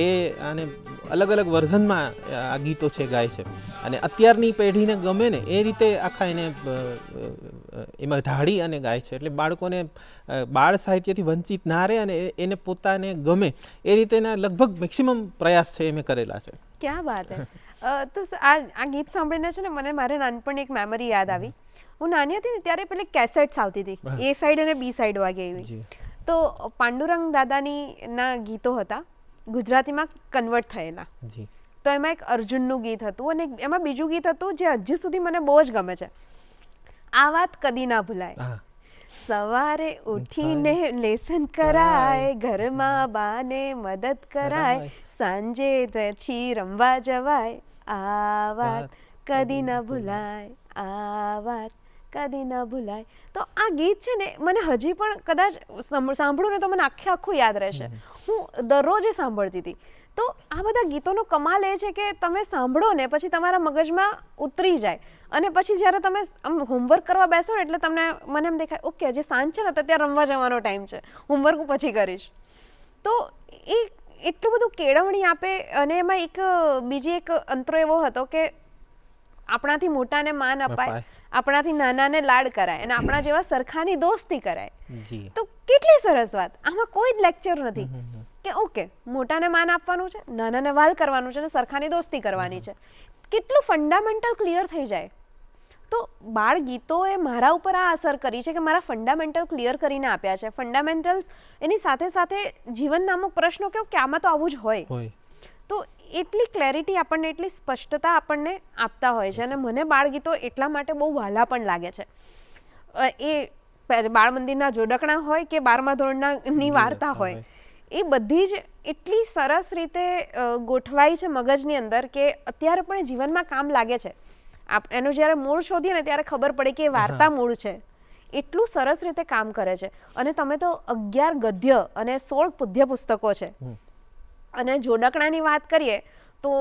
એ આને અલગ અલગ વર્ઝનમાં આ ગીતો છે ગાય છે, અને અત્યારની પેઢીને ગમે ને એ રીતે આખા એને એમાં ઢાળી અને ગાય છે. એટલે બાળકોને બાળ સાહિત્યથી વંચિત ના રહે અને એને પોતાને ગમે એ રીતેના લગભગ મેક્સિમમ પ્રયાસ છે એ મેં કરેલા છે. ક્યાં વાત હે. તો આ ગીત સાંભળીને છે ને મને મારે નાનપણ એક મેમરી યાદ આવી. હું નાની હતી ને ત્યારે પેલી કેસેટ્સ આવતી હતી, એ સાઈડ અને બી સાઈડ વાગે એવી. તો પાંડુરંગ દાદાની ના ગીતો હતા ગુજરાતીમાં કન્વર્ટ થયેલા. તો એમાં એક અર્જુનનું ગીત હતું અને એમાં બીજું ગીત હતું જે હજી સુધી મને બહુ જ ગમે છે. આ વાત કદી ના ભૂલાય. સવારે ઉઠીને લેસન કરાય, ઘરમાં બાને મદદ કરાય, સાંજે પછી રમવા જવાય, આ વાત કદી ના ભૂલાય, આ વાત કદી ના ભૂલાય. તો આ ગીત છે ને મને હજી પણ કદાચ સાંભળું ને તો મને આખું યાદ રહેશે. હું દરરોજ સાંભળતી હતી. તો આ બધા ગીતોનો કમાલ એ છે કે તમે સાંભળો ને પછી તમારા મગજમાં ઉતરી જાય અને પછી જ્યારે તમે હોમવર્ક કરવા બેસો ને એટલે મને એમ દેખાય ઓકે જે સાંજ છે ને તો ત્યાં રમવા જવાનો ટાઈમ છે, હોમવર્ક હું પછી કરીશ. તો એ એટલું બધું કેળવણી આપે. અને એમાં બીજી એક અંતરો એવો હતો કે આપણાથી મોટાને માન અપાય, આપણાથી નાનાને લાડ કરાય અને આપણા જેવા સરખાની દોસ્તી કરાય. તો કેટલી સરસ વાત. આમાં કોઈ જ લેક્ચર નથી કે ઓકે મોટાને માન આપવાનું છે, નાનાને વાલ કરવાનું છે અને સરખાની દોસ્તી કરવાની છે. કેટલું ફંડામેન્ટલ ક્લિયર થઈ જાય. તો બાળ ગીતોએ મારા ઉપર આ અસર કરી છે કે મારા ફંડામેન્ટલ ક્લિયર કરીને આપ્યા છે. ફંડામેન્ટલ્સ એની સાથે સાથે જીવન નામક પ્રશ્નો કેવું કે આમાં તો આવું જ હોય. તો એટલી ક્લેરિટી આપણને, એટલી સ્પષ્ટતા આપણને આપતા હોય છે. અને મને બાળગીતો એટલા માટે બહુ વહાલા પણ લાગે છે. એ બાળ મંદિરના જોડકણા હોય કે 12મા ધોરણની વાર્તા હોય, એ બધી જ એટલી સરસ રીતે ગોઠવાઈ છે મગજની અંદર કે અત્યારે પણ જીવનમાં કામ લાગે છે. એનું જ્યારે મૂળ શોધીએ ને ત્યારે ખબર પડે કે એ વાર્તા મૂળ છે. એટલું સરસ રીતે કામ કરે છે. અને તમે તો 11 ગદ્ય અને 16 પદ્ય પુસ્તકો છે. અને જોડકણાની વાત કરીએ તો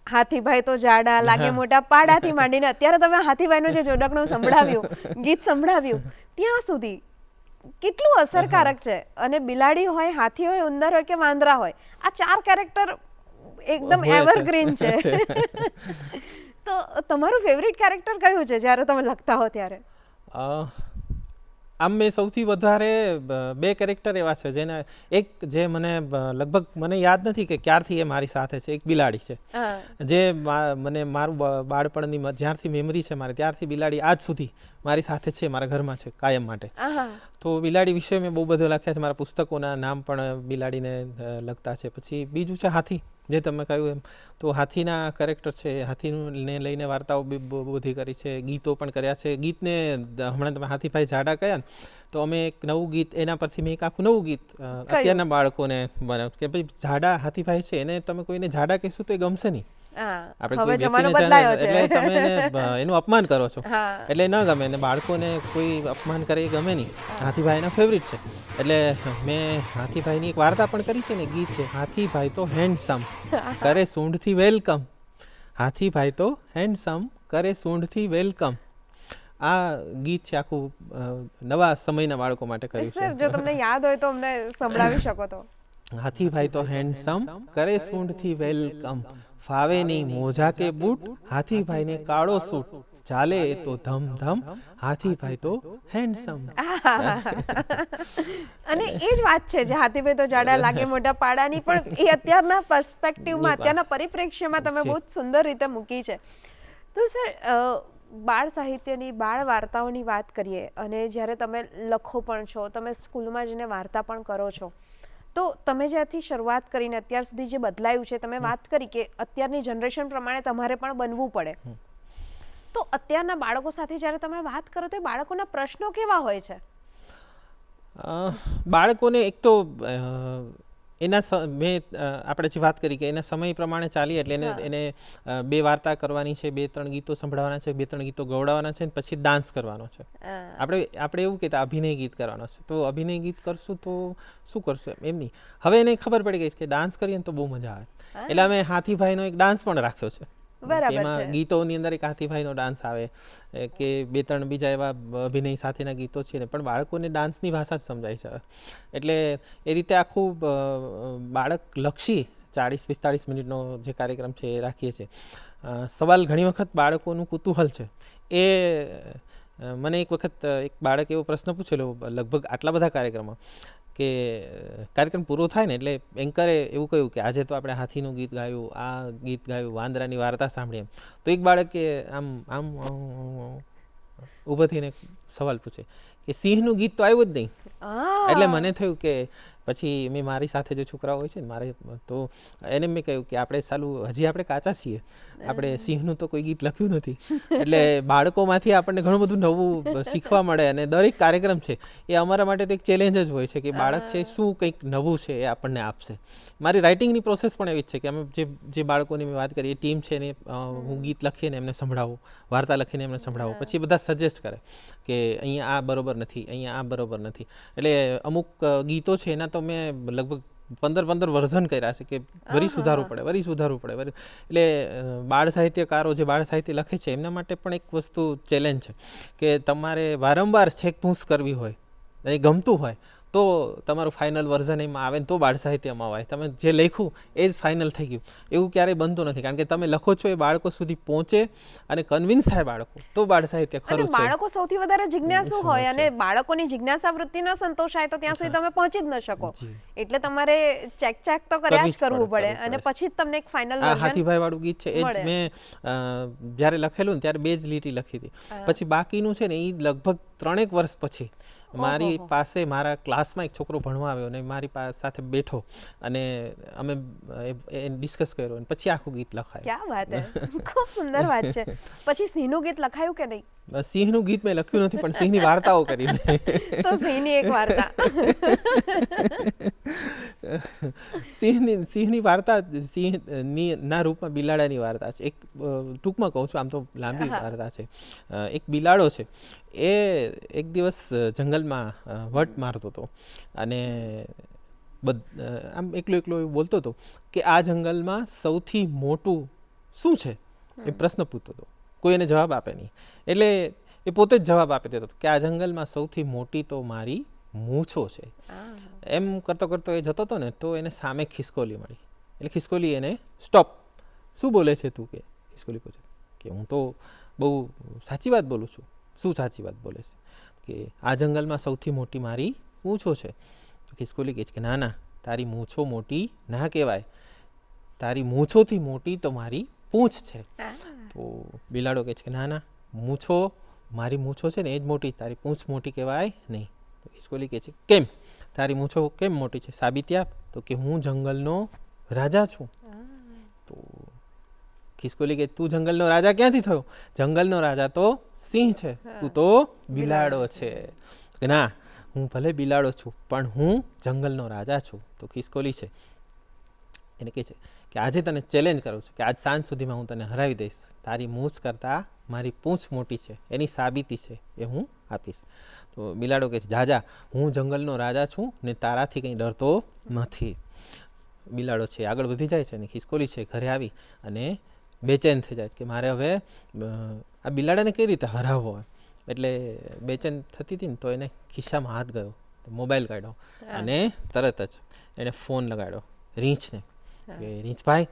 હાથીભાઈ તો જાડા લાગે મોટા પાડાથી માંડીને અત્યારે તમે હાથીભાઈનું જે જોડકણું સંભળાવ્યું, ગીત સંભળાવ્યું, ત્યાં સુધી કેટલું અસરકારક છે. અને બિલાડી હોય, હાથી હોય, ઉંદર હોય કે વાંદરા હોય, આ 4 કેરેક્ટર એકદમ એવરગ્રીન છે. તો તમારું ફેવરિટ કેરેક્ટર કયું છે જ્યારે તમે લખતા હો ત્યારે? આમ મેં સૌથી વધારે 2 કેરેક્ટર એવા છે જેને, એક જે મને લગભગ મને યાદ નથી કે ક્યારથી એ મારી સાથે છે. એક બિલાડી છે જે મને મારું બાળપણની જ્યારથી મેમરી છે મારે ત્યારથી બિલાડી આજ સુધી મારી સાથે છે, મારા ઘરમાં છે કાયમ માટે. તો બિલાડી વિશે મેં બહુ બધું લખ્યા છે. મારા પુસ્તકોના નામ પણ બિલાડીને લખતા છે. પછી બીજું છે હાથી, જે તમે કહ્યું એમ. તો હાથીના કેરેક્ટર છે, હાથીને લઈને વાર્તાઓ બહુ બધી કરી છે, ગીતો પણ કર્યા છે. ગીતને હમણાં તમે હાથીભાઈ જાડા કહ્યા ને, તો અમે એક નવું ગીત એના પરથી મેં એક આખું નવું ગીત અત્યારના બાળકોને બનાવ્યું કે ભાઈ જાડા હાથીભાઈ છે, એને તમે કોઈને જાડા કહીશું તો એ ગમશે નહીં. આપણે એટલે તમે એનું અપમાન કરો છો એટલે ન ગમે. અને બાળકોને કોઈ અપમાન કરે એ ગમે નહીં. હાથીભાઈ એના ફેવરિટ છે. એટલે મેં હાથીભાઈની એક વાર્તા પણ કરી છે ને, ગીત છે હાથીભાઈ તો હેન્ડસમ કરે સૂંઢથી વેલકમ. હાથીભાઈ તો હેન્ડસમ કરે સૂંઢથી વેલકમ. આ ગીત છે આખું નવા સમયના બાળકો માટે કર્યું છે. સર જો તમને યાદ હોય તો અમને સંભળાવી શકો તો. હાથીભાઈ તો હેન્ડસમ કરે સૂંઢથી વેલકમ, ફાવે નહીં મોજા કે બૂટ, હાથીભાઈને કાળો સૂટ, ચાલે તો ધમ ધમ, હાથીભાઈ તો હેન્ડસમ. અને એ જ વાત છે જે હાથીભાઈ તો જાડા લાગે મોટા પાડાની, પણ એ અત્યારના પર્સપેક્ટિવમાં, અત્યારના પરિપ્રેક્ષ્યમાં તમે બહુ સુંદર રીતે મૂકી છે. તો સર બાળ સાહિત્યની, બાળ વાર્તાઓની વાત કરીએ અને જ્યારે તમે લખો પણ છો, તમે સ્કૂલમાં જઈને વાર્તા પણ કરો છો, તો તમે જ્યાંથી શરૂઆત કરીને અત્યાર સુધી જે બદલાયું છે, તમે વાત કરી કે અત્યારની જનરેશન પ્રમાણે તમારે પણ બનવું પડે. તો અત્યારના બાળકો સાથે જ્યારે તમે વાત કરો તો એ બાળકોના પ્રશ્નો કેવા હોય છે? બાળકોને એક તો એના મેં આપણે જે વાત કરી કે એના સમય પ્રમાણે ચાલી એટલે એને 2 વાર્તા કરવાની છે, 2-3 ગીતો સંભળાવવાના છે, 2-3 ગીતો ગવડાવવાના છે, પછી ડાન્સ કરવાનો છે. આપણે એવું કહેતા અભિનય ગીત કરવાનો છે. તો અભિનય ગીત કરશું તો શું કરશું એમ નહીં. હવે એને ખબર પડી ગઈ છે કે ડાન્સ કરીએ ને તો બહુ મજા આવે. એટલે અમે હાથીભાઈનો એક ડાન્સ પણ રાખ્યો છે. એમાં ગીતોની અંદર એક હાથીભાઈનો ડાન્સ આવે કે 2-3 બીજા એવા અભિનય સાથેના ગીતો છે ને, પણ બાળકોને ડાન્સની ભાષા જ સમજાય છે. એટલે એ રીતે આખું બાળકલક્ષી 40-45 મિનિટનો જે કાર્યક્રમ છે એ રાખીએ છીએ. સવાલ ઘણી વખત બાળકોનું કુતૂહલ છે એ મને એક વખત એક બાળક એવો પ્રશ્ન પૂછેલો લગભગ આટલા બધા કાર્યક્રમમાં કે કાર્યક્રમ પૂરો થાય ને એટલે એન્કરે એવું કહ્યું કે આજે તો આપણે હાથીનું ગીત ગાયું, આ ગીત ગાયું, વાંદરાની વાર્તા સાંભળી. એમ તો એક બાળકે આમ આમ ઊભો થઈને સવાલ પૂછે કે સિંહનું ગીત તો આવ્યું જ નહીં. એટલે મને થયું કે પછી મેં મારી સાથે જે છોકરાઓ હોય છે ને મારે તો એને મેં કહ્યું કે આપણે હજી આપણે કાચા છીએ, આપણે સિંહનું તો કોઈ ગીત લખ્યું નથી, એટલે બાળકોમાંથી આપણને ઘણું બધું નવું શીખવા મળે. અને દરેક કાર્યક્રમ છે એ અમારા માટે તો એક ચેલેન્જ જ હોય છે કે બાળક છે શું કંઈક નવું છે એ આપણને આપશે. મારી રાઇટિંગની પ્રોસેસ પણ એવી જ છે કે અમે જે બાળકોની મેં વાત કરી એ ટીમ છે ને હું ગીત લખીને એમને સંભળાવું, વાર્તા લખીને એમને સંભળાવું, પછી બધા સજેસ્ટ કરે કે અહીંયા આ બરોબર નથી, અહીંયા આ બરોબર નથી. એટલે અમુક ગીતો છે એના તો મેં લગભગ 15 વર્ઝન કર્યા છે કે વરી સુધારવું પડે. એટલે બાળ સાહિત્યકારો જે બાળ સાહિત્ય લખે છે એમના માટે પણ એક વસ્તુ ચેલેન્જ છે કે તમારે વારંવાર છેકપૂંછ કરવી હોય, એ ગમતું હોય તો તમારું ફાઇનલ વર્ઝન એમાં આવે ને તો બાળ સાહિત્યમાં આવે. તમે જે લખ્યું એ જ ફાઇનલ થઈ ગયું એવું ક્યારેય બનતું નથી, કારણ કે તમે લખો છો એ બાળકો સુધી પહોંચે અને કન્વિન્સ થાય બાળકો તો બાળ સાહિત્ય ખરું છે. બાળકો સૌથી વધારે જિજ્ઞાસુ હોય અને બાળકોની જિજ્ઞાસા વૃત્તિ ન સંતોષાય તો ત્યાં સુધી તમે પહોંચી જ ન શકો. એટલે તમારે ચેક તો કર્યા જ કરવું પડે અને પછી જ તમને એક ફાઇનલ વર્ઝન. હાથીભાઈ વાળું ગીત છે એ જ મેં જ્યારે લખેલું ને ત્યારે 2 જ લીટી લખી હતી. પછી બાકીનું છે ને એ લગભગ 3 વર્ષ પછી મારી પાસે મારા ક્લાસમાં એક છોકરો ભણવા આવ્યો અને મારી સાથે બેઠો અને અમે ડિસ્કસ કર્યો અને પછી આખું ગીત લખાયું. ક્યાં વાત હે, ખૂબ સુંદર વાત છે. પછી સિંહનું ગીત લખાયું કે નહીં? સિંહનું ગીત મેં લખ્યું નથી પણ સિંહની વાર્તાઓ કરી. તો સિંહની એક વાર્તા. સિંહની વાર્તા સિંહના રૂપમાં બિલાડાની વાર્તા છે. એક ટૂંકમાં કહું છું, આમ તો લાંબી વાર્તા છે. એક બિલાડો છે એ એક દિવસ જંગલમાં વટ મારતો હતો અને આમ એકલો એવું બોલતો હતો કે આ જંગલમાં સૌથી મોટું શું છે એ પ્રશ્ન પૂછતો હતો. કોઈ એને જવાબ આપે નહીં, એટલે એ પોતે જ જવાબ આપી દેતો કે આ જંગલમાં સૌથી મોટી તો મારી મૂછો છે. એમ કરતો એ જતો હતો ને તો એને સામે ખિસકોલી મળી. એટલે ખિસકોલી એને સ્ટોપ, શું બોલે છે તું? કે ખિસકોલી પૂછે કે હું તો બહુ સાચી વાત બોલું છું. શું સાચી વાત બોલે છે? કે આ જંગલમાં સૌથી મોટી મારી મૂછો છે. તો ખિસકોલી કહે છે કે ના, તારી મૂછો મોટી ના કહેવાય, તારી મૂછોથી મોટી તો મારી પૂંછ છે. તો બિલાડો કહે છે કે ના, મારી મૂછો છે ને એ જ મોટી, તારી પૂંછ મોટી કહેવાય નહીં. તો ખિસકોલી કહે છે કેમ? તારી મૂછો કેમ મોટી છે? સાબિતી આપ. તો કે હું જંગલનો રાજા છું. તો ખિસકોલી કે તું જંગલનો રાજા ક્યાંથી થયો? જંગલનો રાજા તો સિંહ છે, તું તો બિલાડો છે. કે ના, હું ભલે બિલાડો છું પણ હું જંગલનો રાજા છું. તો ખિસકોલી છે એને કહે છે કે આજે તને ચેલેન્જ કરું છું કે આજ સાંજ સુધીમાં હું તને હરાવી દઈશ. તારી મૂછ કરતાં મારી પૂંછ મોટી છે એની સાબિતી છે એ હું આપીશ. તો બિલાડો કહે છે જા, હું જંગલનો રાજા છું ને તારાથી કંઈ ડરતો નથી. બિલાડો છે આગળ વધી જાય છે અને ખિસકોલી છે ઘરે આવી અને બેચેન થઈ જાય કે મારે હવે આ બિલાડાને કઈ રીતે હરાવવો. એટલે બેચેન થતી હતી ને તો એને ખિસ્સામાં હાથ ગયો, મોબાઈલ કાઢ્યો અને તરત જ એને ફોન લગાડ્યો રીંછને કે રીંછભાઈ,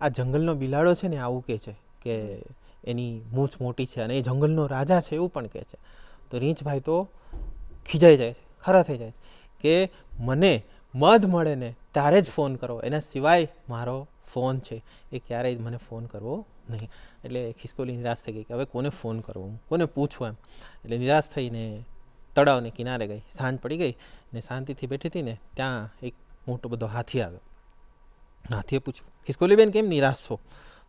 આ જંગલનો બિલાડો છે ને આવું કહે છે કે એની મૂછ મોટી છે અને એ જંગલનો રાજા છે એવું પણ કહે છે. તો રીંછભાઈ તો ખીજાઈ જાય છે, ખરા થઈ જાય છે કે મને મધ મળે ને ત્યારે જ ફોન કરો, એના સિવાય મારો ફોન છે એ ક્યારેય મને ફોન કરવો નહીં. એટલે ખિસકોલી નિરાશ થઈ ગઈ કે હવે કોને ફોન કરવો, કોને પૂછવું એમ. એટલે નિરાશ થઈને તળાવને કિનારે ગઈ. સાંજ પડી ગઈ ને શાંતિથી બેઠી હતી ને ત્યાં એક મોટો બધો હાથી આવ્યો. હાથીએ પૂછ્યું ખિસકોલી બેન કેમ નિરાશ છો?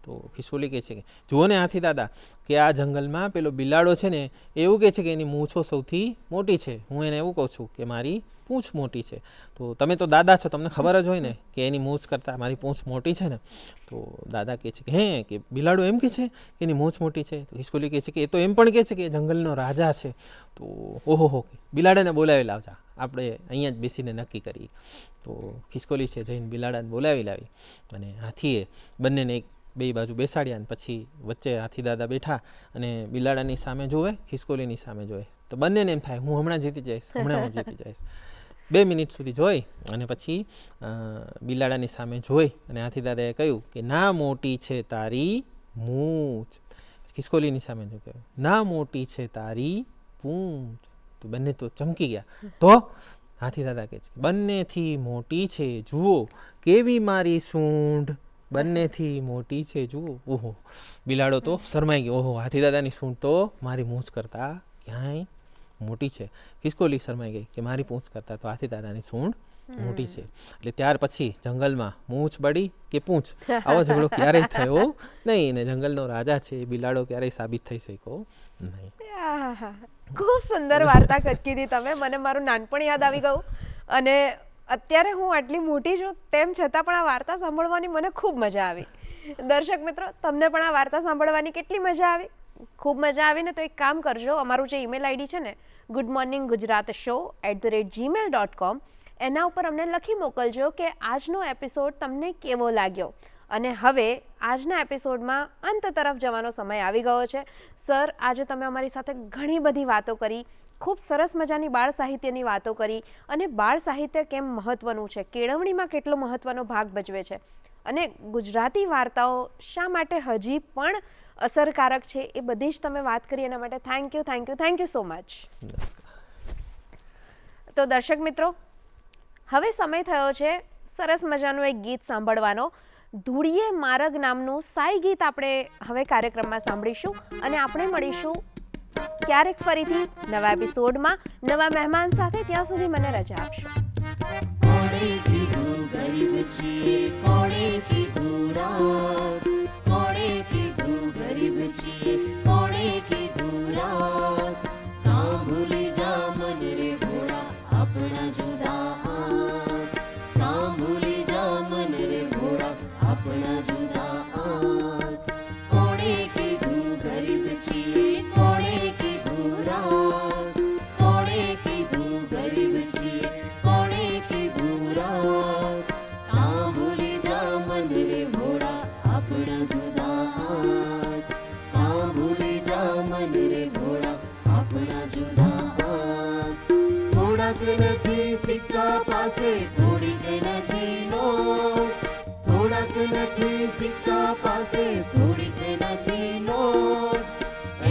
તો ખિસકોલી કહે છે કે જુઓ ને હાથી દાદા, કે આ જંગલમાં પેલો બિલાડો છે ને એવું કહે છે કે એની મૂછો સૌથી મોટી છે, હું એને એવું કહું છું કે મારી પૂંછ મોટી છે. તો તમે તો દાદા છો, તમને ખબર જ હોય ને કે એની મૂછ કરતાં મારી પૂંછ મોટી છે ને. તો દાદા કહે છે કે કે બિલાડો એમ કહે છે કે એની મૂછ મોટી છે? તો ખિસકોલી કહે છે કે એ તો એમ પણ કહે છે કે એ જંગલનો રાજા છે. તો ઓહો, બિલાડાને બોલાવી લાવજા, આપણે અહીંયા જ બેસીને નક્કી કરીએ. તો ખિસકોલી છે જઈને બિલાડાને બોલાવી લાવી અને હાથીએ બંનેને બે બાજુ બેસાડ્યા. અને પછી વચ્ચે હાથી દાદા બેઠા અને બિલાડાની સામે જોવે, ખિસકોલીની સામે જોવે. તો બંનેને એમ થાય હું હમણાં જીતી જઈશ. 2 મિનિટ સુધી જોઈ અને પછી બિલાડાની સામે જોઈ અને હાથી દાદાએ કહ્યું કે ના મોટી છે તારી મૂછ. ખિસકોલીની સામે જો કહ્યું ના મોટી છે તારી પૂંછ. તો બંને તો ચમકી ગયા. તો હાથી દાદા કહે છે બંનેથી મોટી છે જુઓ કેવી મારી સૂંઢ, બંનેથી મોટી છે જુઓ. ઓહો, બિલાડો તો શરમાઈ ગયો. ઓહો, હાથી દાદાની સૂંઢ તો મારી મૂછ કરતાં ક્યાંય મોટી છે. ખિસકોલી શરમાઈ ગઈ કે મારી પૂંછ કરતાં તો હાથી દાદાની સૂંઢ મોટી છે. એટલે ત્યાર પછી જંગલમાં મૂંછ બળી કે પૂંછ આવો ઝઘડો ક્યારેય થયો નહીં, ને જંગલનો રાજા છે એ બિલાડો ક્યારેય સાબિત થઈ શક્યો નહીં. ખૂબ સુંદર વાર્તા કીધી તમે. મને મારું નાનપણ યાદ આવી ગયું, અને અત્યારે હું આટલી મોટી છું તેમ છતાં પણ આ વાર્તા સાંભળવાની મને ખૂબ મજા આવી. દર્શક મિત્રો, તમને પણ આ વાર્તા સાંભળવાની કેટલી મજા આવી? ખૂબ મજા આવી ને તો એક કામ કરજો, અમારું જે ઈમેલ આઈડી છે ને goodmorninggujaratShow@gmail.com, એના ઉપર અમને લખી મોકલજો કે આજનો એપિસોડ તમને કેવો લાગ્યો. અને હવે આજના એપિસોડમાં અંત તરફ જવાનો સમય આવી ગયો છે. સર, આજે તમે અમારી સાથે ઘણી બધી વાતો કરી, ખૂબ સરસ મજાની બાળ સાહિત્યની વાતો કરી, અને બાળ સાહિત્ય કેમ મહત્ત્વનું છે, કેળવણીમાં કેટલો મહત્ત્વનો ભાગ ભજવે છે, અને ગુજરાતી વાર્તાઓ શા માટે હજી પણ અસરકારક છે એ બધી જ તમે વાત કરી. એના માટે થેન્ક યુ સો મચ. તો દર્શક મિત્રો, હવે સમય થયો છે સરસ મજાનું એક ગીત સાંભળવાનો. ધૂળીએ મારગ નામનું સાઈ ગીત આપણે હવે કાર્યક્રમમાં સાંભળીશું, અને આપણે મળીશું ક્યારેક ફરીથી નવા એપિસોડમાં નવા મહેમાન સાથે. ત્યાં સુધી મને રજા આપશો. કોણે કીધું ગરીબ છીએ, કોણે કીધું રાત, કોણે કીધું ગરીબ છીએ, કોણે કીધું રાત. કાં ભૂલી જા મન રે ભોળા આપણા જુદા હાથ, કાં ભૂલી જા મન રે ભોળા આપણા જુદા હાથ. કોણે કીધું ગરીબ છીએ, કોણે કીધું રાત, કોણે કીધું ગરીબ છીએ, કોણે કીધું રાત. કાં ભૂલી જા મન રે ભોળા આપણા જુદા હાથ, કાં ભૂલી જા મન રે ભોળા આપણા જુદા હાથ. થોડાક નથી સિક્કા પાસે, થોડીક નથી નોટ, થોડાક નથી સિક્કા પાસે, થોડીક નથી નોટ.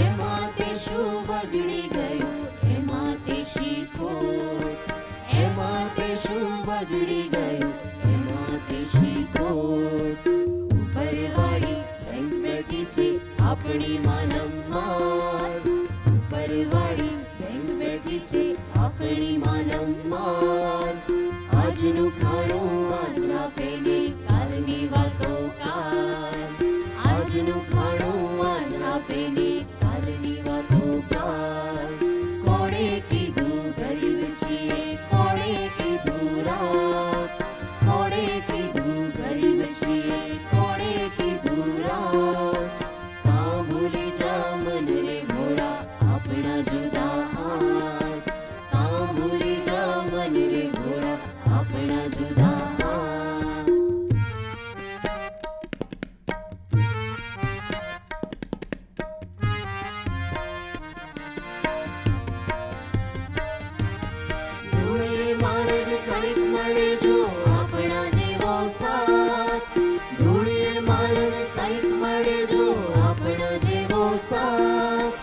એમાં તે શું બગડી ગયું, એમાં તે શીખો, એમાં તે શું બગડી ગયું, એમાં તે શીખો. ઉપરવાળી બેંક બેઠી છે આપણી માનવમાં, ઉપરવાળી બેંક બેઠી છે આપણી માનવમાં. આજનું ખાણું આજ આપેને, કાલની વાતો કાલ, આજનું ખાણું આજ આપેને, કાલની વાતો કાલ. કોણે કીધું ગરીબ છીએ, કોણે કીધું રાત, કોણે કીધું ગરીબ છીએ, કોણે કીધું રાત. કાં ભૂલી જા મન રે ભોળા આપણા જુદા હાથ, કાં ભૂલી જા મન રે ભોળા આપણા જુદા હાથ. ધૂળે માર્ગ કંઈક મળે જો આપણા જેવો સાથ, ધૂળે માર્ગ કંઈક મળે જો આપણા જેવો સાથ.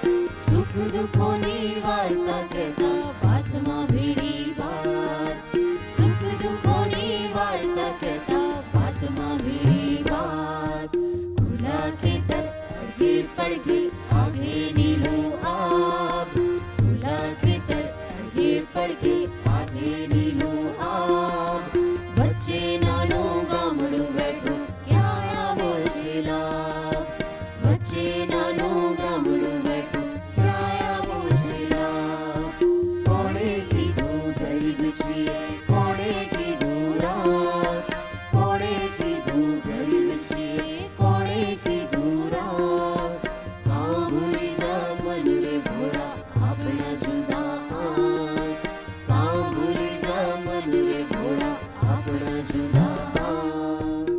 સુખ દુઃખોની વાર્તા કહેતા બાથમાં ભીડી વાત, સુખ દુઃખોની વાર્તા કહેતા બાથમાં ભીડી વાત. ખુલ્લા ખેતર પડઘે પડઘે આગે નીલું આબ, ખુલ્લા ખેતર પડઘે પડઘે આગે નીલું આબ. વચ્ચે નાનું ગામડું બેઠું ક્યાં આવો છે લાભ, વચ્ચે નાનું ગામડું બેઠું ક્યાં આવો છે લાભ. કોણે કીધું ગરીબ છીએ, કોણે કીધું રાત, કોણે કીધું ગરીબ છીએ, કોણે કીધું રાત. કાં ભૂલી જા મન રે ભોળા આપણા જુદા હાથ, કાં ભૂલી જા મન રે ભોળા આપણા જુદા હાથ.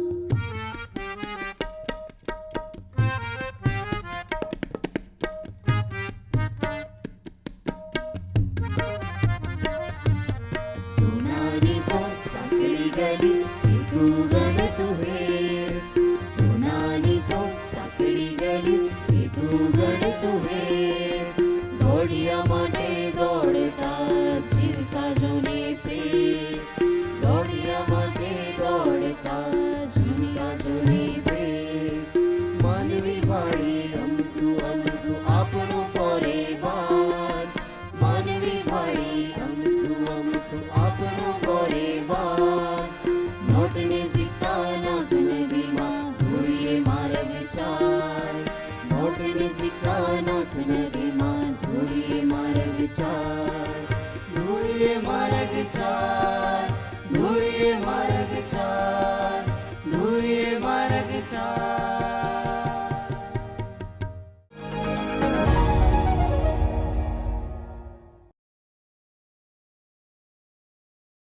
સોનાની તો સાંકળી ગલી, તું ગણત